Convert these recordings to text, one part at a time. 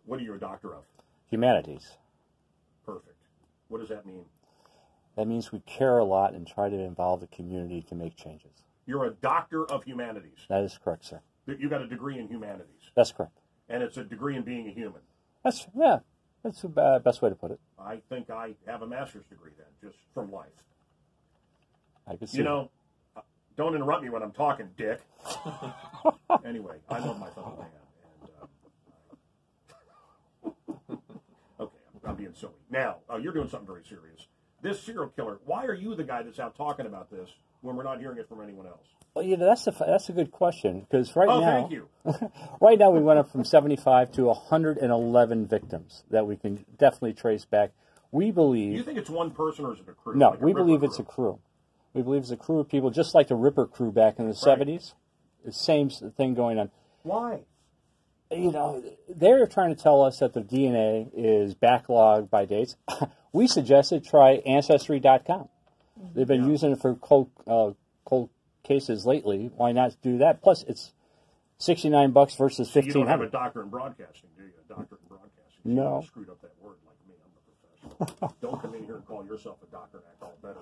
What are you a doctor of? Humanities. Perfect. What does that mean? That means we care a lot and try to involve the community to make changes. You're a doctor of humanities. That is correct, sir. You got a degree in humanities. That's correct. And it's a degree in being a human. That's the best way to put it. I think I have a master's degree then, just from life. I could see. You know, don't interrupt me when I'm talking, Dick. Anyway, I love my fellow man. And, okay, I'm being silly. Now, you're doing something very serious. This serial killer, why are you the guy that's out talking about this when we're not hearing it from anyone else? Well, you know, that's a good question, because right now, thank you. Right now we went up from 75 to 111 victims that we can definitely trace back. We believe. You think it's one person or is it a crew? No, like we believe it's a crew. We believe it's a crew of people, just like the Ripper crew back in the 70s. The same thing going on. Why? You know, they're trying to tell us that the DNA is backlogged by dates. We suggested try Ancestry.com. They've been using it for cold cases lately. Why not do that? Plus, it's $69 versus $1,500. You don't have a doctorate in broadcasting, do you? A doctorate in broadcasting. No. You screwed up that word like me. I'm the professional. Don't come in here and call yourself a doctor and act all better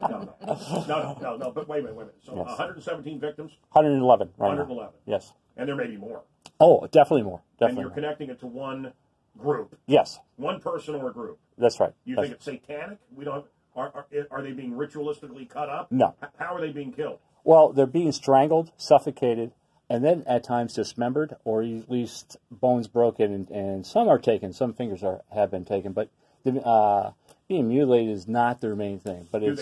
than us. No. But wait a minute. So yes. 117 victims? 111 right 111. now. Yes. And there may be more. Oh, definitely more. Definitely and you're connecting it to one group. Yes. One person or a group. That's right. You think it's satanic? We don't. Are they being ritualistically cut up? No. How are they being killed? Well, they're being strangled, suffocated, and then at times dismembered, or at least bones broken, and some are taken. Some fingers have been taken, but being mutilated is not their main thing. But do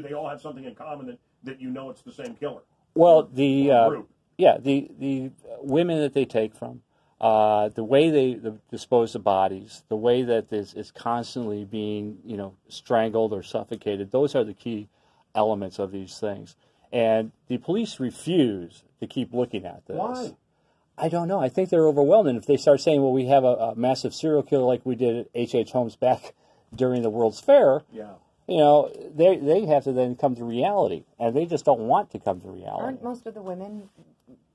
they all have something in common that you know it's the same killer? Well, the women that they take from, the way they dispose of bodies, the way that this is constantly being, strangled or suffocated, those are the key elements of these things. And the police refuse to keep looking at this. Why? I don't know. I think they're overwhelmed. And if they start saying, well, we have a massive serial killer like we did at H.H. Holmes back during the World's Fair, they have to then come to reality. And they just don't want to come to reality. Aren't most of the women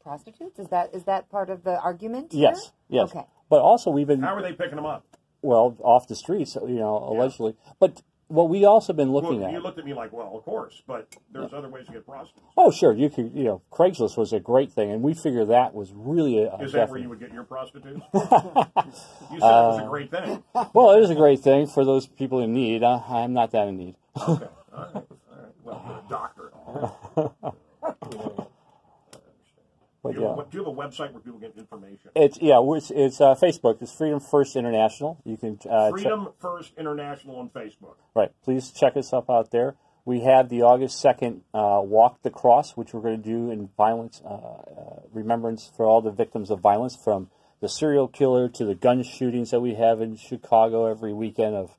prostitutes? Is that part of the argument here? Yes, yes. Okay. But also we've been... How are they picking them up? Well, off the streets, allegedly. But what we also been looking at... You looked at me like, well, of course, but there's other ways to get prostitutes. Oh, sure. You could, Craigslist was a great thing, and we figured that was really a... Is that where you would get your prostitutes? You said it was a great thing. Well, it is a great thing for those people in need. I'm not that in need. Okay. All right. Well, you're a doctor. Do you have a website where people get information? It's Facebook. It's Freedom First International. You can Freedom First International on Facebook. Right. Please check us up out there. We have the August 2nd Walk the Cross, which we're going to do in violence, remembrance for all the victims of violence, from the serial killer to the gun shootings that we have in Chicago every weekend of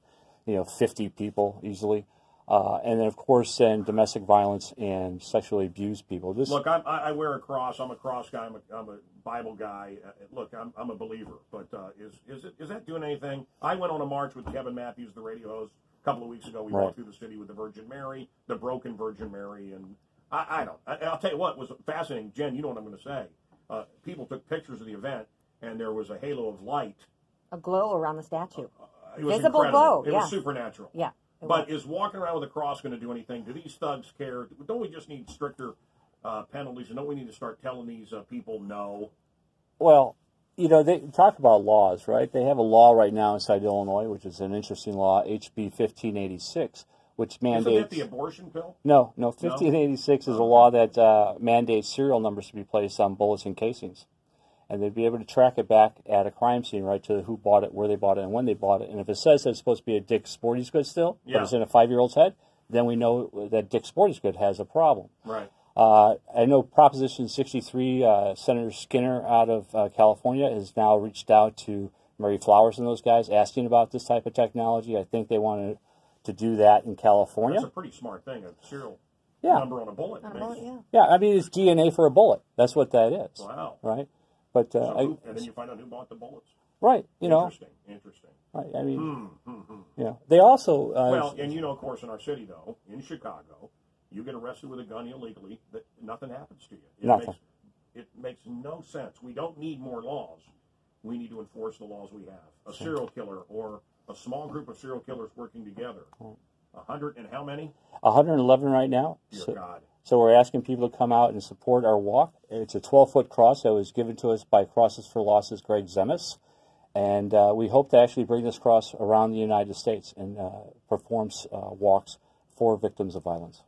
50 people easily. And then, of course, domestic violence and sexually abused people. Look, I wear a cross. I'm a cross guy. I'm a Bible guy. Look, I'm a believer. But is that doing anything? I went on a march with Kevin Matthews, the radio host, a couple of weeks ago. We walked through the city with the Virgin Mary, the broken Virgin Mary. And I'll tell you what was fascinating. Jen, you know what I'm going to say. People took pictures of the event, and there was a halo of light. A glow around the statue. It was Visible incredible. glow. It was supernatural. Yeah. But is walking around with a cross going to do anything? Do these thugs care? Don't we just need stricter penalties? And don't we need to start telling these people no? Well, they talk about laws, right? They have a law right now inside Illinois, which is an interesting law, HB 1586, which mandates... Isn't that the abortion pill? No. 1586 is a law that mandates serial numbers to be placed on bullets and casings. And they'd be able to track it back at a crime scene, right, to who bought it, where they bought it, and when they bought it. And if it says that it's supposed to be a Dick's Sporting Goods still, but it's in a 5-year-old's head, then we know that Dick's Sporting Goods has a problem. Right. I know Proposition 63, Senator Skinner out of California has now reached out to Mary Flowers and those guys asking about this type of technology. I think they wanted to do that in California. That's a pretty smart thing, a serial number on a bullet. Yeah, I mean, it's DNA for a bullet. That's what that is. Wow. Right? But, and then you find out who bought the bullets. Right, Interesting. Right, I mean, they also... well, and of course, in our city, though, in Chicago, you get arrested with a gun illegally, nothing happens to you. Nothing. It makes no sense. We don't need more laws. we need to enforce the laws we have. A serial killer or a small group of serial killers working together. 100 and how many? 111 right now. Dear God. So we're asking people to come out and support our walk. It's a 12-foot cross that was given to us by Crosses for Losses' Greg Zemes. And we hope to actually bring this cross around the United States and perform walks for victims of violence.